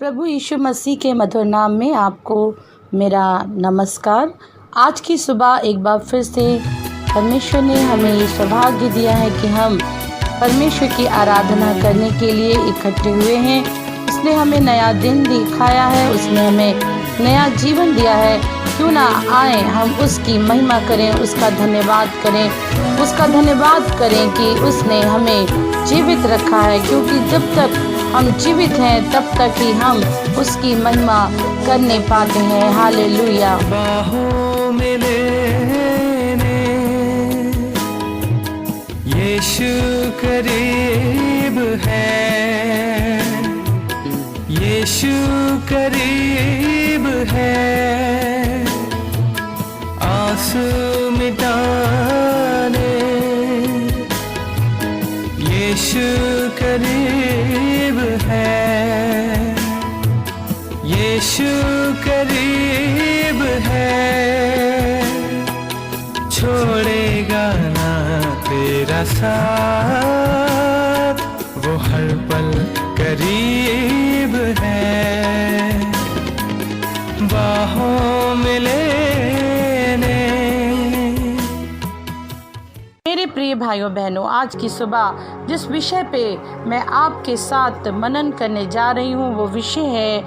प्रभु यीशु मसीह के मधुर नाम में आपको मेरा नमस्कार। आज की सुबह एक बार फिर से परमेश्वर ने हमें ये सौभाग्य दिया है कि हम परमेश्वर की आराधना करने के लिए इकट्ठे हुए हैं। उसने हमें नया दिन दिखाया है, उसने हमें नया जीवन दिया है। क्यों ना आए हम उसकी महिमा करें, उसका धन्यवाद करें, उसका धन्यवाद करें कि उसने हमें जीवित रखा है। क्योंकि जब तक हम जीवित हैं तब तक ही हम उसकी महिमा करने पाते हैं। हालेलुया। बाहों में लेने यीशु करीब है, यीशु करीब है, आंसू मिटाने यीशु करीब है, यीशु करीब है, छोड़ेगा ना तेरा साथ, वो हर पल करीब है, बाहों में लेने। मेरे प्रिय भाइयों बहनों, आज की सुबह जिस विषय पे मैं आपके साथ मनन करने जा रही हूँ वो विषय है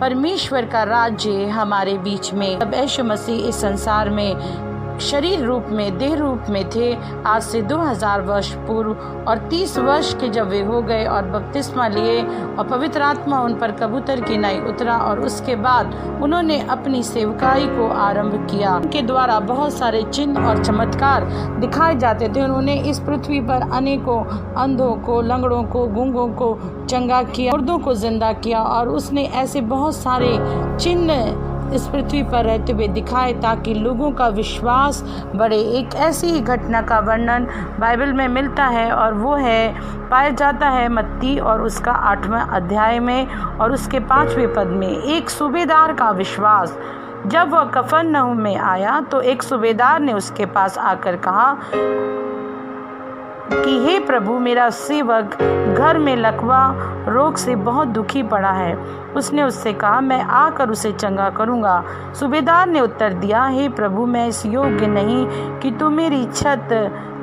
परमेश्वर का राज्य हमारे बीच में। जब यीशु मसीह इस संसार में शरीर रूप में, देह रूप में थे, आज से 2000 वर्ष पूर्व, और 30 वर्ष के जब वे हो गए और बपतिस्मा लिए और पवित्र आत्मा उन पर कबूतर की नाई उतरा, और उसके बाद उन्होंने अपनी सेवकाई को आरंभ किया। उनके द्वारा बहुत सारे चिन्ह और चमत्कार दिखाए जाते थे। उन्होंने इस पृथ्वी पर अनेकों अंधों को, लंगड़ों को, गूंगों को चंगा किया, मुर्दों को जिंदा किया, और उसने ऐसे बहुत सारे चिन्ह इस पृथ्वी पर रहते हुए दिखाए ताकि लोगों का विश्वास बढ़े। एक ऐसी ही घटना का वर्णन बाइबल में मिलता है और वो है पाया जाता है मत्ती और उसका 8वां अध्याय में और उसके 5वें पद में। एक सूबेदार का विश्वास। जब वह कफरनहूम में आया तो एक सूबेदार ने उसके पास आकर कहा कि हे प्रभु, मेरा सेवक घर में लकवा रोग से बहुत दुखी पड़ा है। उसने उससे कहा, मैं आकर उसे चंगा करूंगा। सूबेदार ने उत्तर दिया, हे प्रभु, मैं इस योग्य नहीं कि तू मेरी छत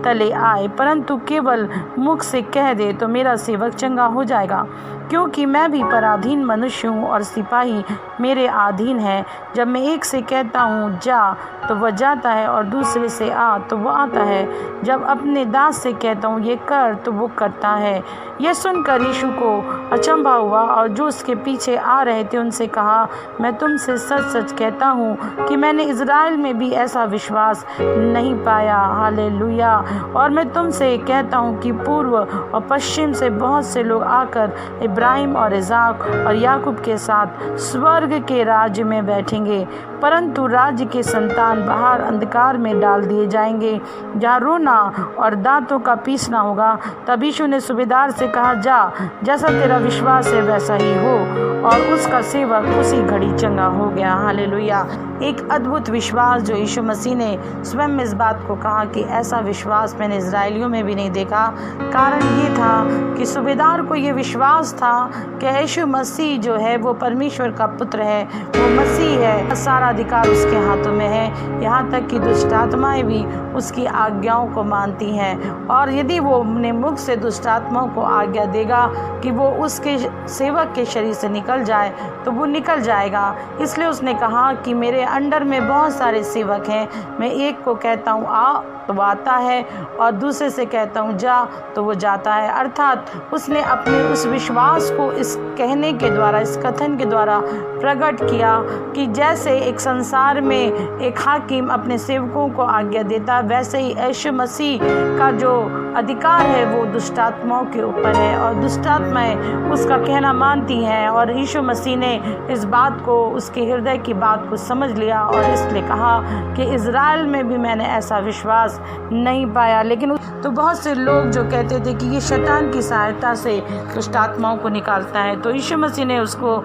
तले आए, परंतु केवल मुख से कह दे तो मेरा सेवक चंगा हो जाएगा। क्योंकि मैं भी पराधीन मनुष्य हूँ और सिपाही मेरे अधीन है। जब मैं एक से कहता हूँ जा तो वह जाता है, और दूसरे से आ तो वह आता है। जब अपने दास से कहता हूँ ये कर तो वो करता है। यह सुनकर यीशु को अचंभा हुआ और जो उसके पीछे आ रहे थे उनसे कहा, मैं तुमसे सच सच कहता हूँ कि मैंने इज़राइल में भी ऐसा विश्वास नहीं पाया। हालेलुया। और मैं तुमसे कहता हूँ कि पूर्व और पश्चिम से बहुत से लोग आकर इब्राहिम और इसाक और याकूब के साथ स्वर्ग के राज्य में बैठेंगे, परंतु राज्य के संतान बाहर अंधकार में डाल दिए जाएंगे, जहाँ रोना और दांतों का पीसना होगा। तब यीशु ने सूबेदार से कहा, जा, जैसा तेरा विश्वास है वैसा ही हो, और उसका सेवक उसी घड़ी चंगा हो गया। हालेलुया। एक अद्भुत विश्वास जो यीशु मसीह ने स्वयं इस बात को कहा कि ऐसा विश्वास मैंने इजराइलियों में भी नहीं देखा। कारण ये था कि सूबेदार को ये विश्वास था कि यीशु मसीह जो है वो परमेश्वर का पुत्र है, वो मसीह है, सारा अधिकार उसके हाथों में है, यहाँ तक कि दुष्ट आत्माएं भी उसकी आज्ञाओं को मानती हैं। और यदि वो अपने मुख से दुष्ट आत्माओं को आज्ञा देगा कि वो उसके सेवक के शरीर से निकल जाए तो वो निकल जाएगा। इसलिए उसने कहा कि मेरे अंडर में बहुत सारे सेवक हैं, मैं एक को कहता हूँ आ तो वो आता है, और दूसरे से कहता हूँ जा तो वो जाता है। अर्थात उसने अपने उस विश्वास को इस कहने के द्वारा, इस कथन के द्वारा प्रकट किया कि जैसे एक संसार में एक हाकिम अपने सेवकों को आज्ञा देता, वैसे ही यीशु मसीह का जो अधिकार है वो दुष्ट आत्माओं के ऊपर है, और दुष्ट आत्माएं उसका कहना मानती हैं। और यीशु मसीह ने इस बात को, उसके हृदय की बात को समझ लिया और इसलिए कहा कि इज़राइल में भी मैंने ऐसा विश्वास नहीं पाया। लेकिन तो बहुत से लोग जो कहते थे कि ये शैतान की सहायता से दुष्ट आत्माओं को निकालता है। तो यीशु मसीह ने उसको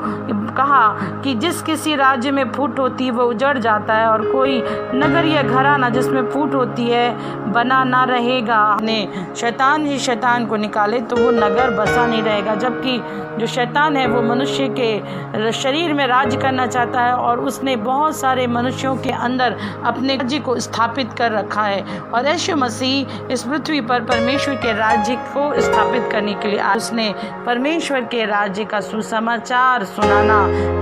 कहा कि जिस किसी राज्य में फूट होती है वो उजड़ जाता है, और कोई नगर या घराना जिसमें फूट होती है बना ना रहेगा। ने शैतान ही शैतान को निकाले तो वो नगर बसा नहीं रहेगा। जबकि जो शैतान है वो मनुष्य के शरीर में राज्य करना चाहता है, और उसने बहुत सारे मनुष्यों के अंदर अपने राज्य को स्थापित कर रखा है। और यीशु मसीह इस पृथ्वी पर परमेश्वर के राज्य को स्थापित करने के लिए उसने परमेश्वर के राज्य का सुसमाचार सुनाना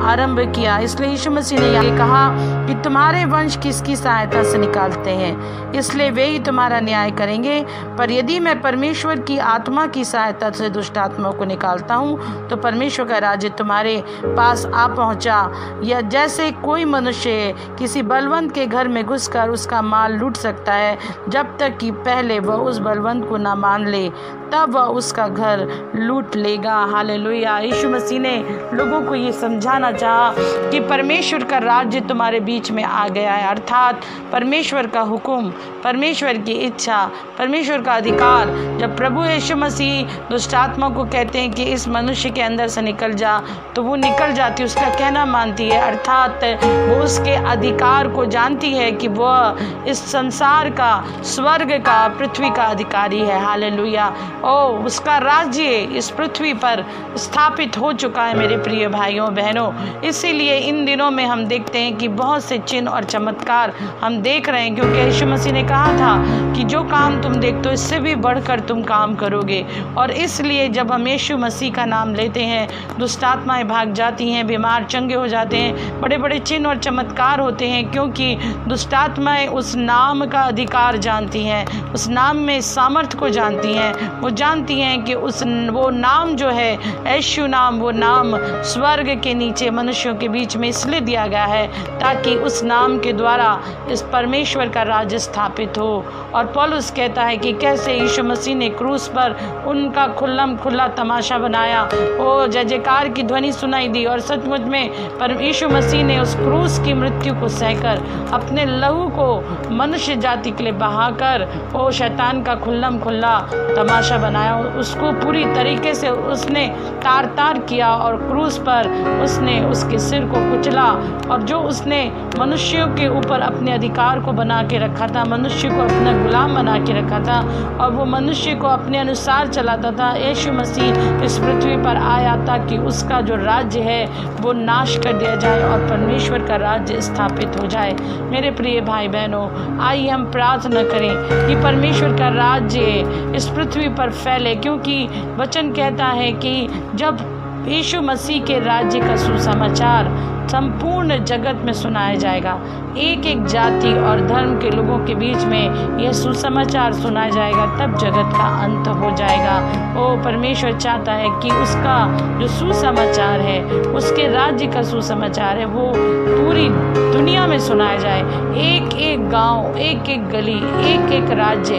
आरंभ किया। इसलिए यीशु मसीह ने ये कहा कि तुम्हारे वंश किसकी सहायता से निकालते हैं, इसलिए वे ही तुम्हारा न्याय करेंगे। पर यदि मैं परमेश्वर की आत्मा की सहायता से दुष्ट आत्माओं को निकालता हूँ तो परमेश्वर का राज्य तुम्हारे पास आ पहुँचा। या जैसे कोई मनुष्य किसी बलवंत के घर में घुसकर उसका माल लूट सकता है, जब तक कि पहले वह उस बलवंत को ना मान ले, तब वह उसका घर लूट लेगा। हालेलुया। यीशु मसीह ने लोगों को ये समझाना चाहा कि परमेश्वर का राज्य तुम्हारे बीच में आ गया है, अर्थात परमेश्वर का हुक्म, परमेश्वर की इच्छा, परमेश्वर का अधिकार। जब प्रभु यीशु मसीह दुष्ट आत्मा को कहते हैं कि इस मनुष्य के अंदर से निकल जा, तो वो निकल जाती, उसका कहना मानती है, अर्थात वो उसके अधिकार को जानती है कि वह इस संसार का, स्वर्ग का, पृथ्वी का अधिकारी है। हालेलुया। उसका राज्य इस पृथ्वी पर स्थापित हो चुका है मेरे प्रिय भाइयों बहनों। इसीलिए इन दिनों में हम देखते हैं कि बहुत से चिन्ह और चमत्कार हम देख रहे हैं, क्योंकि यीशु मसीह ने कहा था कि जो काम तुम देखते हो इससे भी बढ़कर तुम काम करोगे। और इसलिए जब हम यीशु मसीह का नाम लेते हैं, दुष्ट आत्माएं भाग जाती हैं, बीमार चंगे हो जाते हैं, बड़े बड़े चिन्ह और चमत्कार होते हैं, क्योंकि दुष्ट आत्माएं उस नाम का अधिकार जानती हैं, उस नाम में सामर्थ्य को जानती हैं। वो जानती हैं कि वो नाम जो है यीशु नाम, वो नाम स्वर्ग के नीचे मनुष्यों के बीच में इसलिए दिया गया है ताकि उस नाम के द्वारा इस परमेश्वर का राज्य स्थापित हो। और पौलुस कहता है कि कैसे यीशु मसीह ने क्रूस पर उनका खुल्ला तमाशा बनाया, वो जय जयकार की ध्वनि सुनाई दी, और सचमुच में यीशु मसीह ने उस क्रूस की मृत्यु को सहकर अपने लहू को मनुष्य जाति के लिए बहाकर वो शैतान का खुल्ला तमाशा बनाया। उसको पूरी तरीके से उसने तार किया, और क्रूस पर उसने उसके सिर को कुचला, और जो उसने मनुष्यों के ऊपर अपने अधिकार को बना के रखा था, मनुष्य को अपना गुलाम बना के रखा था, और वो मनुष्य को अपने अनुसार चलाता था, यीशु मसीह इस पृथ्वी पर आया ताकि उसका जो राज्य है वो नाश कर दिया जाए और परमेश्वर का राज्य स्थापित हो जाए। मेरे प्रिय भाई बहनों, आइए हम प्रार्थना करें कि परमेश्वर का राज्य इस पृथ्वी पर फैले, क्योंकि वचन कहता है कि जब यीशु मसीह के राज्य का सुसमाचार संपूर्ण जगत में सुनाया जाएगा, एक एक जाति और धर्म के लोगों के बीच में यह सुसमाचार सुनाया जाएगा, तब जगत का अंत हो जाएगा। वो परमेश्वर चाहता है कि उसका जो सुसमाचार है, उसके राज्य का सुसमाचार है, वो पूरी दुनिया में सुनाया जाए। एक एक गांव, एक एक गली, एक एक राज्य,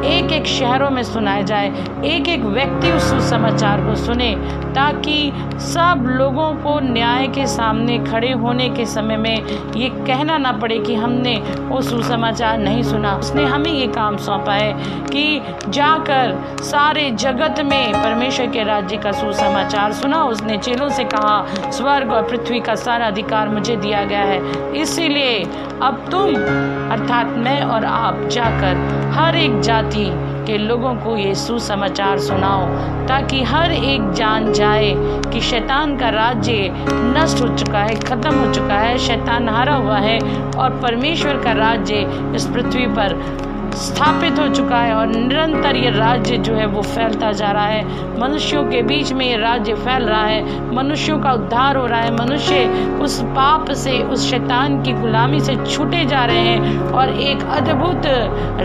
एक एक शहरों में सुनाया जाए, एक एक व्यक्ति उस सुसमाचार को सुने, ताकि सब लोगों को न्याय के सामने खड़े होने के समय में ये कहना ना पड़े कि हमने वो सुसमाचार नहीं सुना। उसने हमें ये काम सौंपा है कि जाकर सारे जगत में परमेश्वर के राज्य का सुसमाचार सुना। उसने चेलों से कहा, स्वर्ग और पृथ्वी का सारा अधिकार मुझे दिया गया है, इसीलिए अब तुम अर्थात मैं और आप जाकर हर एक जाति के लोगों को ये सुसमाचार सुनाओ, ताकि हर एक जान जाए कि शैतान का राज्य नष्ट हो चुका है, खत्म हो चुका है, शैतान हारा हुआ है और परमेश्वर का राज्य इस पृथ्वी पर स्थापित हो चुका है। और निरंतर ये राज्य जो है वो फैलता जा रहा है, मनुष्यों के बीच में ये राज्य फैल रहा है, मनुष्यों का उद्धार हो रहा है, मनुष्य उस पाप से, उस शैतान की गुलामी से छूटे जा रहे हैं और एक अद्भुत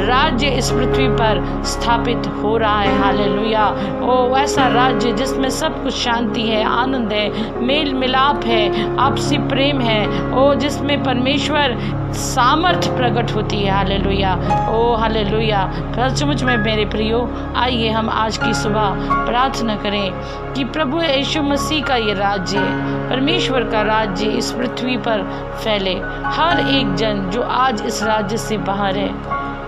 राज्य इस पृथ्वी पर स्थापित हो रहा है। हालेलुया। ओ ऐसा राज्य जिसमें सब कुछ शांति है, आनंद है, मेल मिलाप है, आपसी प्रेम है, ओ जिसमें परमेश्वर सामर्थ्य प्रकट होती है। हालेलुया। ओ हालेलुया। सचमुच में मेरे प्रियो, आइए हम आज की सुबह प्रार्थना करें कि प्रभु यीशु मसीह का ये राज्य, परमेश्वर का राज्य इस पृथ्वी पर फैले। हर एक जन जो आज इस राज्य से बाहर है,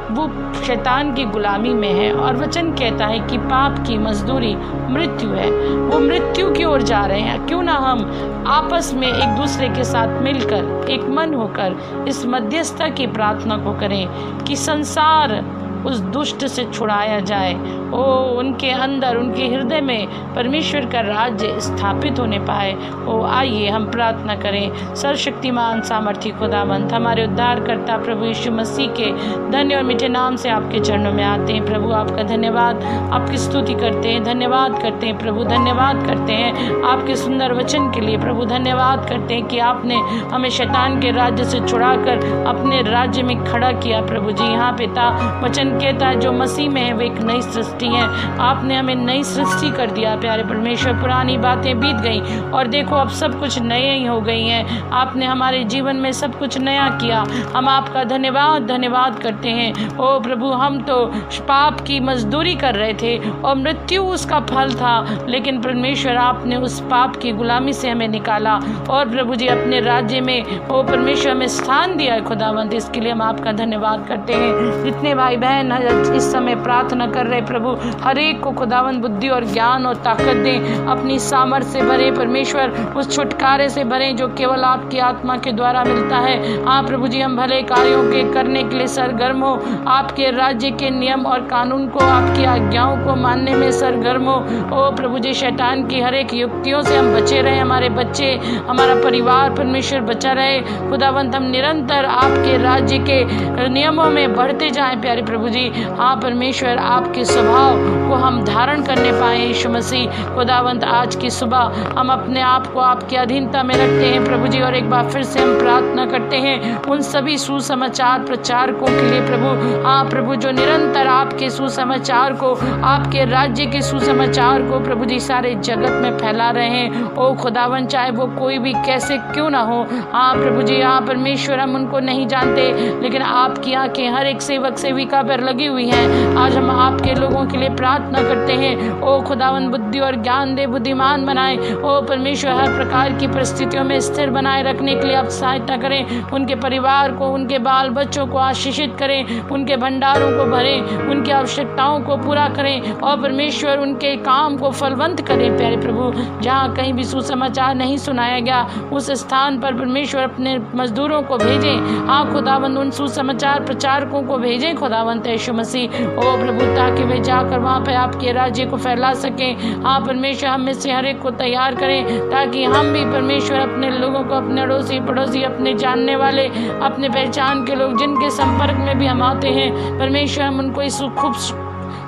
वो शैतान की गुलामी में है। और वचन कहता है कि पाप की मजदूरी मृत्यु है, वो मृत्यु की ओर जा रहे हैं। क्यों ना हम आपस में एक दूसरे के साथ मिलकर एक मन होकर इस मध्यस्थता की प्रार्थना को करें कि संसार उस दुष्ट से छुड़ाया जाए, ओ उनके अंदर, उनके हृदय में परमेश्वर का राज्य स्थापित होने पाए। ओ आइए हम प्रार्थना करें। सर्वशक्तिमान सामर्थी खुदावंत, हमारे उद्धारकर्ता प्रभु यीशु मसीह के धन्य और मीठे नाम से आपके चरणों में आते हैं। प्रभु आपका धन्यवाद, आपकी स्तुति करते हैं, धन्यवाद करते हैं प्रभु, धन्यवाद करते हैं आपके सुंदर वचन के लिए प्रभु। धन्यवाद करते हैं कि आपने हमें शैतान के राज्य से छुड़ाकर अपने राज्य में खड़ा किया प्रभु जी। हाँ पिता, वचन कहता है जो मसीह में है वे एक नई सृष्टि है। आपने हमें नई सृष्टि कर दिया प्यारे परमेश्वर। पुरानी बातें बीत गई और देखो अब सब कुछ नए ही हो गई हैं। आपने हमारे जीवन में सब कुछ नया किया। हम आपका धन्यवाद करते हैं। ओ प्रभु, हम तो पाप की मजदूरी कर रहे थे और मृत्यु उसका फल था, लेकिन परमेश्वर आपने उस पाप की गुलामी से हमें निकाला और प्रभु जी अपने राज्य में ओ परमेश्वर हमें स्थान दिया है खुदावंत। इसके लिए हम आपका धन्यवाद करते हैं। जितने भाई बहन इस समय प्रार्थना कर रहे प्रभु, हर एक को खुदावंत बुद्धि और ज्ञान और ताकत दें, अपनी सामर्थ्य से भरे परमेश्वर, उस छुटकारे से भरे जो केवल आपकी आत्मा के द्वारा मिलता है। हाँ प्रभु जी, हम भले कार्यों के करने के लिए सरगर्म हो, आपके राज्य के नियम और कानून को, आपकी आज्ञाओं को मानने में सरगर्म हो। ओ प्रभु जी, शैतान की हर एक युक्तियों से हम बचे रहे, हमारे बच्चे, हमारा परिवार परमेश्वर बचा रहे खुदावंत। हम निरंतर आपके राज्य के नियमों में बढ़ते जाएं प्यारे प्रभु जी। हाँ परमेश्वर, आपके स्वभाव को हम धारण करने पाए यीशु मसीह। खुदावंत आज की सुबह हम अपने आप को आपकी अधीनता में रखते हैं प्रभु जी, और एक बार फिर से हम प्रार्थना करते हैं उन सभी सुसमाचार प्रचारकों के लिए प्रभु। हाँ प्रभु, जो निरंतर आपके सुसमाचार को, आपके राज्य के सुसमाचार को प्रभु जी सारे जगत में फैला रहे हैं। ओ खुदावंत, चाहे वो कोई भी कैसे क्यों ना हो। हाँ प्रभु जी, हाँ परमेश्वर, हम उनको नहीं जानते, लेकिन आपकी आंखें हर एक सेवक सेविका पर लगी हुई हैं। आज हम आपके लोगों के लिए प्रार्थना करते हैं। ओ खुदावंत, बुद्धि और ज्ञान दे, बुद्धिमान बनाए। ओ परमेश्वर, हर प्रकार की परिस्थितियों में स्थिर बनाए रखने के लिए आप सहायता करें। उनके परिवार को, उनके बाल बच्चों को आशीषित करें, उनके भंडारों को भरें, उनकी आवश्यकताओं को पूरा करें और परमेश्वर उनके काम को फलवंत करें प्यारे प्रभु। जहाँ कहीं भी सुसमाचार नहीं सुनाया गया उस स्थान पर परमेश्वर अपने मजदूरों को भेजें। हाँ खुदावंत, उन सुसमाचार प्रचारकों को भेजें खुदावंत यीशु मसीह। ओ प्रभु, ताकि वे जाकर वहाँ पे आपके राज्य को फैला सकें। हाँ परमेश्वर, हम में से हर एक को तैयार करें ताकि हम भी परमेश्वर अपने लोगों को, अपने अड़ोसी पड़ोसी, अपने जानने वाले, अपने पहचान के लोग जिनके संपर्क में भी हम आते हैं परमेश्वर, हम उनको इस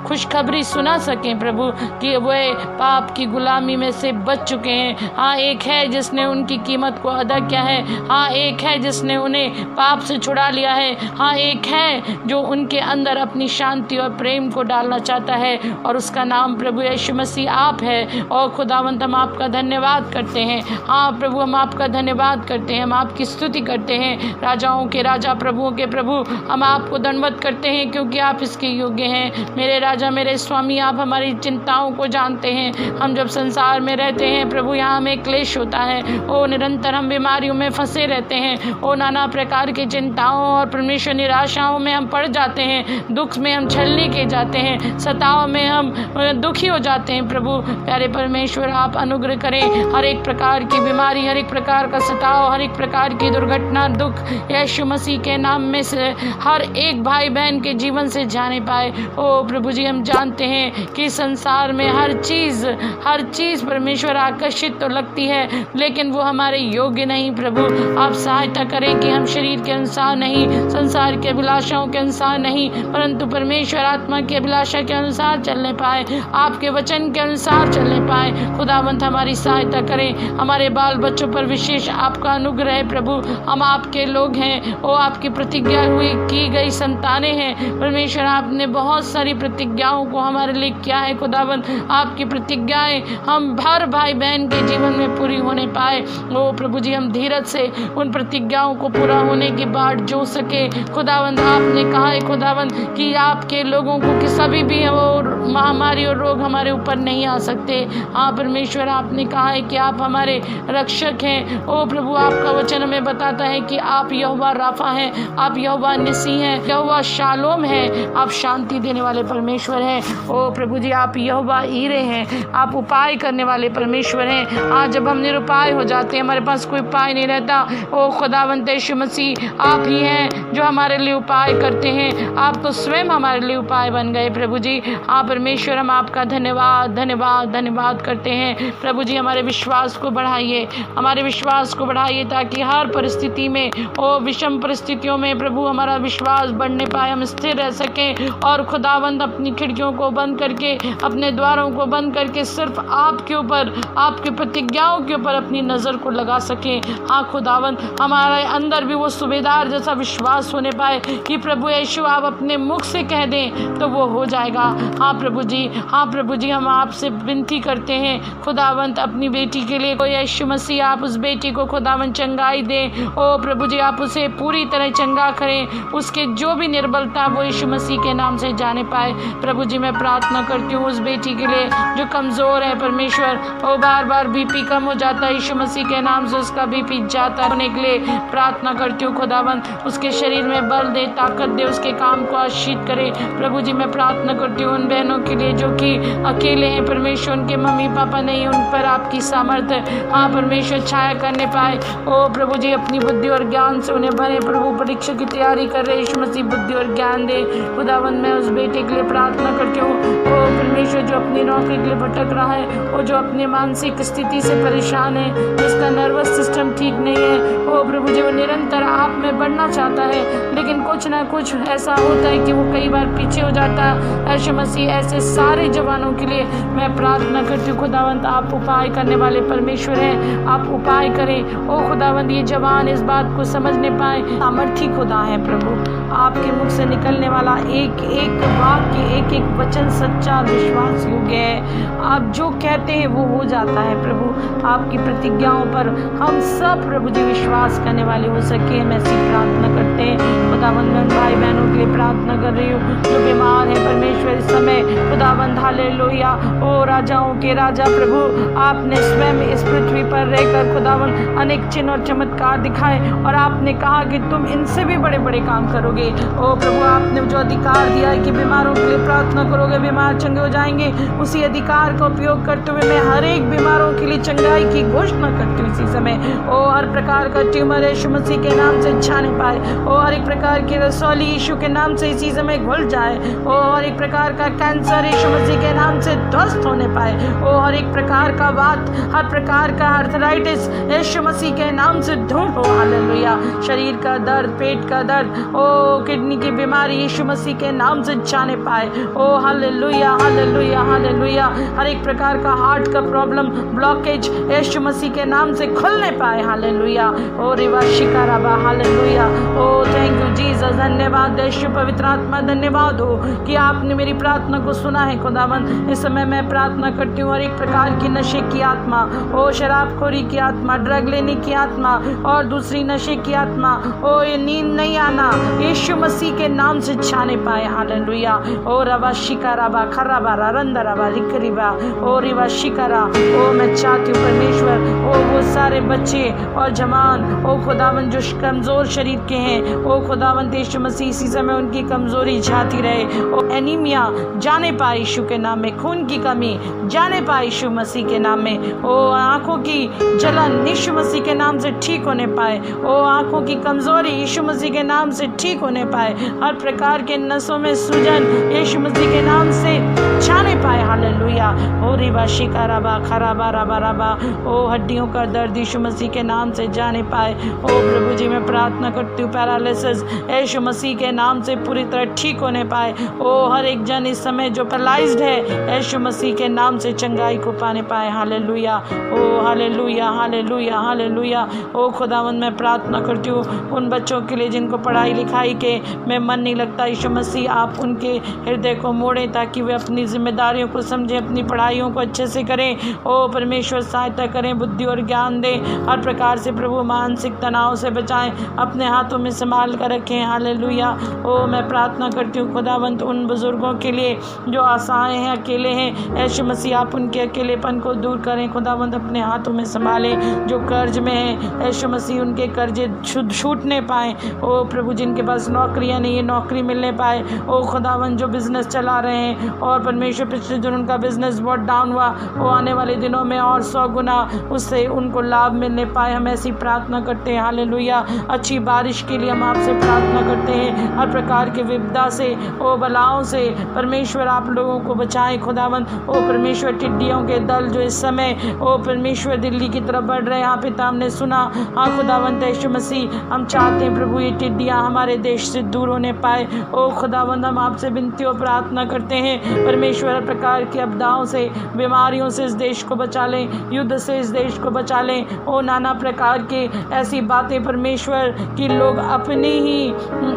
खुशखबरी सुना सकें प्रभु कि वे पाप की गुलामी में से बच चुके हैं। हाँ, एक है जिसने उनकी कीमत को अदा किया है। हाँ, एक है जिसने उन्हें पाप से छुड़ा लिया है। हाँ, एक है जो उनके अंदर अपनी शांति और प्रेम को डालना चाहता है और उसका नाम प्रभु यीशु मसीह आप है। और खुदावंत, हम आपका धन्यवाद करते हैं। हाँ प्रभु, हम आपका धन्यवाद करते हैं, हम आपकी स्तुति करते हैं। राजाओं के राजा, प्रभुओं के प्रभु, हम आपको दंडवत करते हैं क्योंकि आप इसके योग्य हैं। मेरे राजा, मेरे स्वामी, आप हमारी चिंताओं को जानते हैं। हम जब संसार में रहते हैं प्रभु, यहाँ हमें क्लेश होता है। ओ निरंतर हम बीमारियों में फंसे रहते हैं। ओ नाना प्रकार की चिंताओं और परमेश्वर निराशाओं में हम पड़ जाते हैं। दुख में हम छलनी के जाते हैं, सताव में हम दुखी हो जाते हैं। प्रभु प्यारे परमेश्वर, आप अनुग्रह करें। हर एक प्रकार की बीमारी, हर एक प्रकार का सताव, हर एक प्रकार की दुर्घटना, दुख यीशु मसीह के नाम में से हर एक भाई बहन के जीवन से जाने पाए। ओ प्रभु जी, हम जानते हैं कि संसार में हर चीज परमेश्वर आकर्षित तो लगती है, लेकिन वो हमारे योग्य नहीं। प्रभु आप सहायता करें कि हम शरीर के अनुसार नहीं, संसार के अभिलाषाओं के अनुसार नहीं, परंतु परमेश्वर आत्मा की अभिलाषा के अनुसार चलने पाए, आपके वचन के अनुसार चलने पाए। खुदावंत, हमारी सहायता करें। हमारे बाल बच्चों पर विशेष आपका अनुग्रह है प्रभु। हम आपके लोग हैं। ओ आपकी प्रतिज्ञा हुई की गई संतानें हैं परमेश्वर। आपने बहुत सारी प्रतिज्ञा प्रतिज्ञाओं को हमारे लिए क्या है खुदावन, आपकी प्रतिज्ञाएं हम हर भाई बहन के जीवन में पूरी होने पाए। ओ प्रभु जी, हम धीरज से उन प्रतिज्ञाओं को पूरा होने की बाट जो सके खुदावंद। आपने कहा है खुदावंद कि आपके लोगों को कि सभी भी और महामारी और रोग हमारे ऊपर नहीं आ सकते। हाँ परमेश्वर, आपने कहा है कि आप हमारे रक्षक हैं। ओ प्रभु, आपका वचन हमें बताता है कि आप यहोवा राफा हैं, आप यहोवा निसी हैं, यहोवा शालोम है, आप शांति देने वाले परमेश्वर हैं। ओ प्रभु जी, आप यहोवा ईरे हैं, आप उपाय करने वाले परमेश्वर हैं। आज जब हम निरुपाय हो जाते हैं, हमारे पास कोई उपाय नहीं रहता, ओ खुदावंद यीशु मसीह आप ही हैं जो हमारे लिए उपाय करते हैं। आप तो स्वयं हमारे लिए उपाय बन गए प्रभु जी। हाँ परमेश्वर, हम आपका धन्यवाद धन्यवाद धन्यवाद करते हैं प्रभु जी। हमारे विश्वास को बढ़ाइए, हमारे विश्वास को बढ़ाइए, ताकि हर परिस्थिति में, ओ विषम परिस्थितियों में प्रभु हमारा विश्वास बढ़ने पाए, हम स्थिर रह सकें और खुदावंद अपनी खिड़कियों को बंद करके, अपने द्वारों को बंद करके सिर्फ आपके ऊपर, आपकी प्रतिज्ञाओं के ऊपर अपनी नज़र को लगा सकें। हाँ खुदावंद, हमारे अंदर भी वो सूबेदार जैसा विश्वास होने पाए कि प्रभु यीशु आप अपने मुख से कह दें तो वो हो जाएगा। हाँ प्रभु जी, हाँ प्रभु जी, हम आपसे विनती करते हैं खुदावंत अपनी बेटी के लिए, यीशु मसीह आप उस बेटी को खुदावंत चंगाई दें। ओ प्रभु जी, आप उसे पूरी तरह चंगा करें, उसके जो भी निर्बलता वो यीशु मसीह के नाम से जाने पाए। प्रभु जी, मैं प्रार्थना करती हूँ उस बेटी के लिए जो कमज़ोर है परमेश्वर, ओ बार बार बीपी कम हो जाता है, यीशु मसीह के नाम से उसका बीपी जाता होने के लिए प्रार्थना करती हूँ खुदावंत, उसके शरीर में बल दे, ताकत दे, उसके काम को आशीष करे। प्रभु जी, मैं प्रार्थना करती हूँ उन बहनों के लिए जो कि अकेले हैं परमेश्वर, उनके मम्मी पापा नहीं, उन पर आपकी सामर्थ्य हाँ परमेश्वर छाया करने पाए। ओ प्रभु जी, अपनी बुद्धि और ज्ञान से उन्हें भरे प्रभु, परीक्षा की तैयारी कर रहे यीशु मसीह बुद्धि और ज्ञान दे खुदावंत। मैं उस बेटे के लिए प्रार्थना करती हूँ ओ परमेश्वर, जो अपनी नौकरी के लिए भटक रहा है और जो अपने मानसिक स्थिति से परेशान है, जिसका नर्वस सिस्टम ठीक नहीं है, ओ प्रभु जी, वो निरंतर आप में बढ़ना चाहता है, लेकिन कुछ ना कुछ ऐसा होता है कि वो कई बार पीछे हो जाता है। यीशु मसीह, ऐसे सारे जवानों के लिए मैं प्रार्थना करती हूँ खुदावंत, आप उपाय करने वाले परमेश्वर हैं, आप उपाय करें। ओ खुदावंत, ये जवान इस बात को समझने पाए, सामर्थी खुदा है प्रभु, आपके मुख से निकलने वाला एक एक वाक्य, एक एक वचन सच्चा विश्वास योग्य है। आप जो कहते हैं वो हो जाता है प्रभु। आपकी प्रतिज्ञाओं पर हम सब प्रभु जी विश्वास करने वाले हो सके, हम ऐसी प्रार्थना करते हैं खुदावंद। मैं भाई बहनों के लिए प्रार्थना कर रही हूँ जो बीमार है परमेश्वर इस समय खुदावंद। हालेलुया। ओ राजाओं के राजा प्रभु, आपने स्वयं इस पृथ्वी पर रहकर खुदावंद अनेक चिन्ह और चमत्कार दिखाए और आपने कहा कि तुम इनसे भी बड़े बड़े काम करोगे। ओ प्रभु, आपने जो अधिकार दिया है कि बीमारों के लिए प्रार्थना करोगे, बीमार चंगे हो जाएंगे, उसी अधिकार का उपयोग करते हुए मैं हर एक बीमारों के लिए चंगाई की घोषणा करती हूँ इसी समय। ओ हर प्रकार का ट्यूमर यीशु मसीह के नाम से जाने पाए, ओ हर एक प्रकार की रसौली यीशु के नाम से इसी समय घुल जाए, ओ हर एक प्रकार का कैंसर यीशु मसीह के नाम से ध्वस्त होने पाए, ओ हर एक प्रकार का वात, हर प्रकार का आर्थराइटिस यीशु मसीह के नाम से दूर हो। हालेलुया। शरीर का दर्द, पेट का दर्द, ओ किडनी की बीमारी यीशु मसीह के नाम से जाने पाए। ओ हालेलुया हालेलुया हालेलुया। हर एक प्रकार का हार्ट का प्रॉब्लम, ब्लॉकेज यीशु मसीह के नाम से खुलने पाए। हालेलुया। ओ रिवा शिकाराबा। Hallelujah. Oh thank you Jesus. धन्यवाद यीशु पवित्र आत्मा, धन्यवाद हो कि आपने मेरी प्रार्थना को सुना है खुदावंद। इस समय मैं प्रार्थना करती हूँ हर एक प्रकार की नशे की आत्मा, ओ शराबखोरी की आत्मा, ड्रग लेने की आत्मा और दूसरी नशे की आत्मा, ओ ये नींद नहीं आना यीशु मसीह के नाम से छाने पाए। हालेलुया। ओ रवा शिकाराबा खराबा रंदराबा रिकरीबा ओ रिवा शिकारा। ओ मैं चाहती हूँ परमेश्वर, ओ वो सारे बच्चे और जवान ओ खुदावंद जो कमज़ोर शरीर के हैं, ओ खुदावंद यीशु मसीह इसी समय उनकी कमज़ोरी जाती रहे। ओ एनीमिया जाने पाए यीशु के नाम में, खून की कमी जाने पाए यीशु मसीह के नाम में, ओ आँखों की जलन यीशु मसीह के नाम से ठीक होने पाए, ओ आँखों की कमज़ोरी यीशु मसीह के नाम से ठीक होने पाए, हर प्रकार के नसों में सूजन यीशु मसीह के नाम से छाने पाए। हालेलुया। ओ रिवा शिकाराबा खराबा रबा रबा। ओ हड्डियों का दर्द यीशु मसीह के नाम से जाने पाए। ओ प्रभु जी मैं प्रार्थना करती हूँ पैरालिसिस यीशु मसीह के नाम से पूरी तरह ठीक होने पाए। ओ हर एक जन इस समय जो पैरालाइज्ड है यीशु मसीह के नाम से चंगाई को पाने पाए। हालेलुया, ओ हालेलुया, हालेलुया, हालेलुया। ओ खुदावंद मैं प्रार्थना करती हूँ उन बच्चों के लिए जिनको पढ़ाई लिखाई के में मन नहीं लगता, यीशु मसीह आप उनके हृदय को मोड़ें ताकि वे अपनी जिम्मेदारियों को समझें, अपनी पढ़ाइयों को अच्छे से करें। ओ परमेश्वर सहायता करें, बुद्धि और ज्ञान दें, हर प्रकार से प्रभु मानसिक तनाव से बचाएं, अपने हाथों में संभाल कर रखें। हालेलुया। ओ मैं प्रार्थना करती हूँ खुदावंत उन बुजुर्गों के लिए जो असहाय हैं, अकेले हैं, यीशु मसीह आप उनके अकेलेपन को दूर करें। खुदावंत अपने हाथों में संभालें, जो कर्ज में हैं यीशु मसीह उनके कर्जे छूटने पाएँ। ओ प्रभु जिनके पास नौकरियाँ नहीं है नौकरी मिलने पाए। ओ खुदावंत जो बिजनेस चला रहे हैं और परमेश्वर पिछले दिन उनका बिजनेस बहुत डाउन हुआ, वो आने वाले दिनों में और 100 गुना उससे उनको लाभ मिलने पाए। हम ऐसी प्रार्थना करते हैं। हालेलुया। अच्छी बारिश के लिए हम आपसे प्रार्थना करते हैं, हर प्रकार के विपदा से, ओ बलाओं से परमेश्वर आप लोगों को बचाएं। खुदावंत ओ परमेश्वर टिड्डियों के दल जो इस समय ओ परमेश्वर दिल्ली की तरफ बढ़ रहे हैं, हाँ पिता हमने सुना, हाँ खुदावंत यीशु मसीह हम चाहते हैं प्रभु ये टिड्डियाँ हमारे देश से दूर होने पाए। ओ खुदावंत हम आपसे विनती और प्रार्थना करते हैं परमेश्वर हर प्रकार की आपदाओं से, बीमारियों से इस देश को बचा लें, युद्ध से इस देश को बचा लें। ओ नाना प्रकार के ऐसी बातें परमेश्वर कि लोग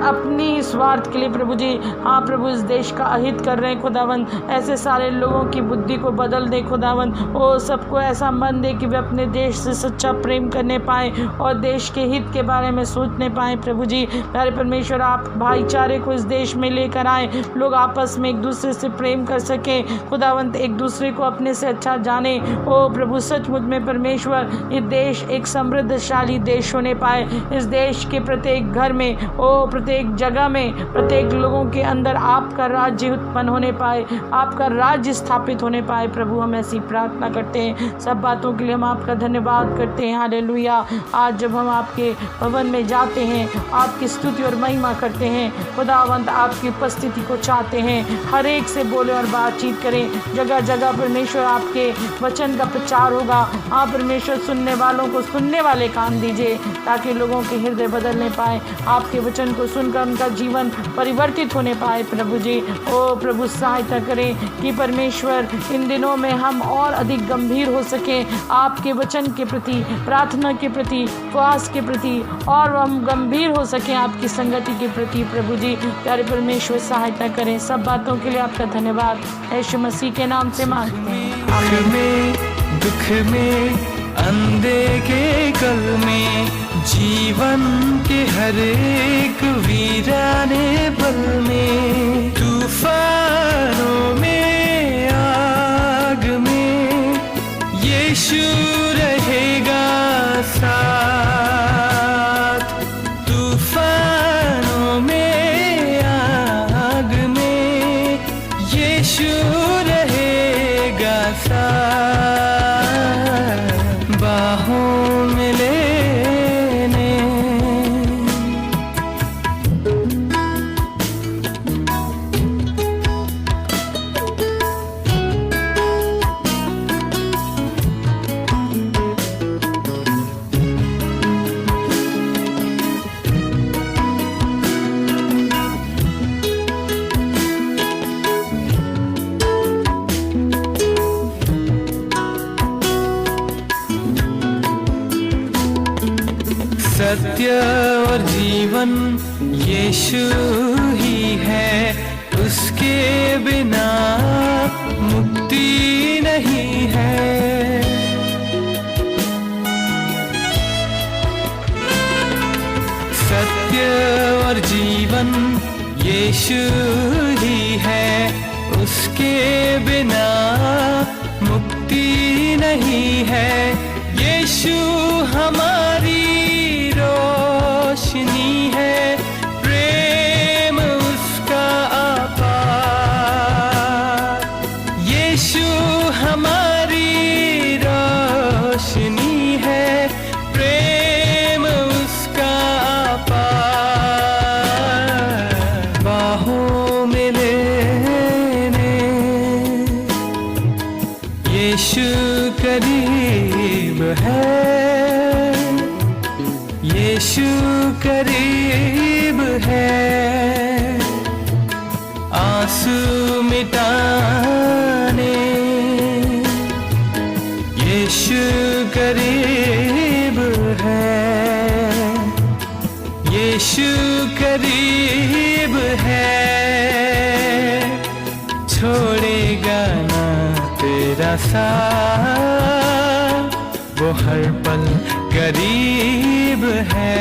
अपनी स्वार्थ के लिए प्रभु जी हाँ प्रभु इस देश का अहित कर रहे हैं। खुदावंत ऐसे सारे लोगों की बुद्धि को बदल दे। खुदावंत ओ सबको ऐसा मन दे कि वे अपने देश से सच्चा प्रेम करने पाए और देश के हित के बारे में सोचने पाए। प्रभु जी प्यारे परमेश्वर आप भाईचारे को इस देश में लेकर आए, लोग आपस में एक दूसरे से प्रेम कर सके। खुदावंत एक दूसरे को अपने से अच्छा जाने। ओ प्रभु सचमुच में परमेश्वर ये देश एक समृद्धशाली देश होने पाए। इस देश के प्रत्येक घर में ओ प्रत्येक जगह में प्रत्येक लोगों के अंदर आपका राज्य उत्पन्न होने पाए, आपका राज्य स्थापित होने पाए। प्रभु हम ऐसी प्रार्थना करते हैं, सब बातों के लिए हम आपका धन्यवाद करते हैं। हालेलुया। आज जब हम आपके भवन में जाते हैं, आपकी स्तुति और महिमा करते हैं, खुदावंत आपकी उपस्थिति को चाहते हैं, हर एक से बोले और बातचीत करें। जगह जगह परमेश्वर आपके वचन का प्रचार होगा। हाँ परमेश्वर सुनने वालों को सुनने वाले कान दीजिए ताकि लोगों के हृदय बदलने पाए, आपके वचन को सुनकर उनका जीवन परिवर्तित होने पाए। प्रभु जी ओ प्रभु सहायता करें कि परमेश्वर इन दिनों में हम और अधिक गंभीर हो सकें आपके वचन के प्रति, प्रार्थना के प्रति, उपवास के प्रति, और हम गंभीर हो सकें आपकी संगति के प्रति। प्रभु जी प्यारे परमेश्वर सहायता करें। सब बातों के लिए आपका धन्यवाद यीशु मसीह के नाम से मांगते हैं, आमीन। दुख में अंधे के कल में, जीवन के हर एक वीराने पल में, तूफानों में आग में यीशु रहेगा साथ। तूफानों में आग में यीशु रहेगा साथ। बाहों में लेने सत्य और जीवन यीशु ही है, उसके बिना मुक्ति नहीं है। सत्य और जीवन यीशु ही है, उसके बिना मुक्ति नहीं है। यीशु हमारी रोशनी है, प्रेम उसका अपार। यीशु हमारी रोशनी है, प्रेम उसका अपार। बाहों में लेने यीशु करीब है। यीशु करीब है आंसू मिटाने, यीशु करीब है, यीशु करीब है, छोड़ेगा ना तेरा साथ, वो हर पल करीब है।